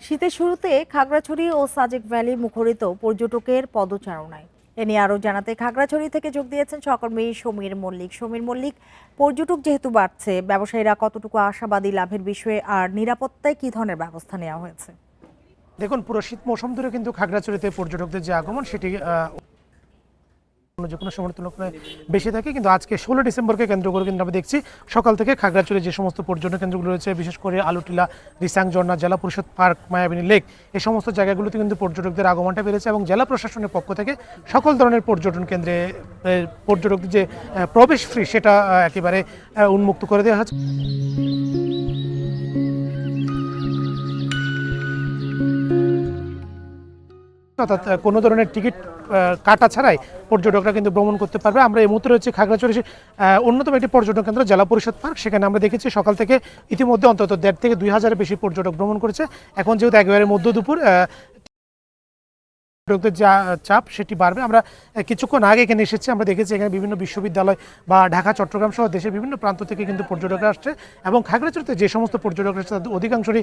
শীতের শুরুতে খাগড়াছড়ি ও সাজেক ভ্যালি মুখরিত পর্যটকের পদচারণায়। এ নিয়ে আরো জানাতে খাগড়াছড়ি থেকে যোগ দিয়েছেন সহকর্মী সমীর মল্লিক। পর্যটক যেহেতু বাড়ছে, ব্যবসায়ীরা কতটুকু আশাবাদী লাভের বিষয়ে আর নিরাপত্তায় কি ধরনের ব্যবস্থা নেওয়া হয়েছে? দেখুন, পুরো শীত মৌসুম ধরে কিন্তু খাগড়াছড়িতে পর্যটকদের যে আগমন সেটি যে কোনো সময়ের তুলনায় বেশি থাকে, কিন্তু আজকে 16 ডিসেম্বরকে কেন্দ্র করে কিন্তু আমরা দেখছি সকাল থেকে খাগড়াছড়ি যে সমস্ত পর্যটন কেন্দ্রগুলো রয়েছে, বিশেষ করে আলুটিলা, রিসাং ঝর্ণা, জেলা পরিষদ পার্ক, মায়াবিনী লেক, এই সমস্ত জায়গাগুলোতে কিন্তু পর্যটকদের আগমনটা বেড়েছে এবং জেলা প্রশাসনের পক্ষ থেকে সকল ধরনের পর্যটন কেন্দ্রে পর্যটকদের যে প্রবেশ ফ্রি সেটা একেবারে উন্মুক্ত করে দেওয়া হচ্ছে। অর্থাৎ কোনো ধরনের টিকিট কাটা ছাড়াই পর্যটকরা কিন্তু ভ্রমণ করতে পারবে। আমরা এই মুহূর্তে রয়েছে খাগড়াছড়ি অন্যতম একটি পর্যটন কেন্দ্র জেলা পরিষদ পার্ক। সেখানে আমরা দেখেছি সকাল থেকে ইতিমধ্যে অন্তত 1.5 থেকে 2 হাজারের বেশি পর্যটক ভ্রমণ করেছে। এখন যেহেতু একেবারে মধ্য দুপুর, পর্যটকদের যা চাপ সেটি বাড়বে। আমরা কিছুক্ষণ আগে এখানে এসেছি, আমরা দেখেছি এখানে বিভিন্ন বিশ্ববিদ্যালয় বা ঢাকা, চট্টগ্রাম সহ দেশের বিভিন্ন প্রান্ত থেকে কিন্তু পর্যটকরা আসছে এবং খাগড়াছড়িতে যে সমস্ত পর্যটকরা আসছে তাদের অধিকাংশই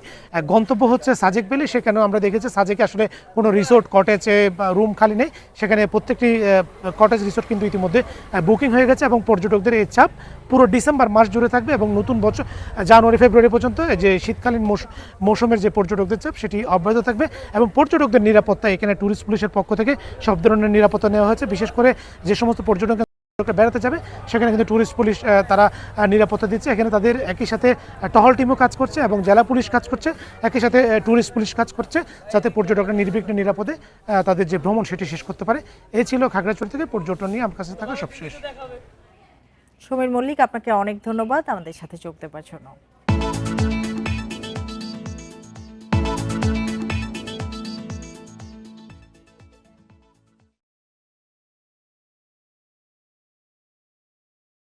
গন্তব্য হচ্ছে সাজেক ভ্যালি। সেখানেও আমরা দেখেছি সাজেকে আসলে কোনো রিসোর্ট, কটেজে বা রুম খালি নেই, সেখানে প্রত্যেকটি কটেজ, রিসোর্ট কিন্তু ইতিমধ্যে বুকিং হয়ে গেছে এবং পর্যটকদের এই চাপ পুরো ডিসেম্বর মাস জুড়ে থাকবে এবং নতুন বছর জানুয়ারি, ফেব্রুয়ারি পর্যন্ত যে শীতকালীন মৌসুমের যে পর্যটকদের চাপ সেটি অব্যাহত থাকবে। এবং পর্যটকদের নিরাপত্তা, এখানে ট্যুরিস্ট পুলিশের পক্ষ থেকে সব ধরনের নিরাপত্তা নেওয়া হয়েছে। বিশেষ করে যে সমস্ত পর্যটক বেড়াতে যাবে সেখানে কিন্তু ট্যুরিস্ট পুলিশ তারা নিরাপত্তা দিচ্ছে। এখানে তাদের একই সাথে টহল টিমও কাজ করছে এবং জেলা পুলিশ কাজ করছে, একই সাথে ট্যুরিস্ট পুলিশ কাজ করছে, যাতে পর্যটকরা নির্বিঘ্নে নিরাপদে তাদের যে ভ্রমণ সেটি শেষ করতে পারে। এই ছিল খাগড়াছড়ি থেকে পর্যটন নিয়ে আমার কাছে থাকা সবশেষ। সমীর মল্লিক, আপনাকে অনেক ধন্যবাদ আমাদের সাথে যোগ দেওয়ার জন্য।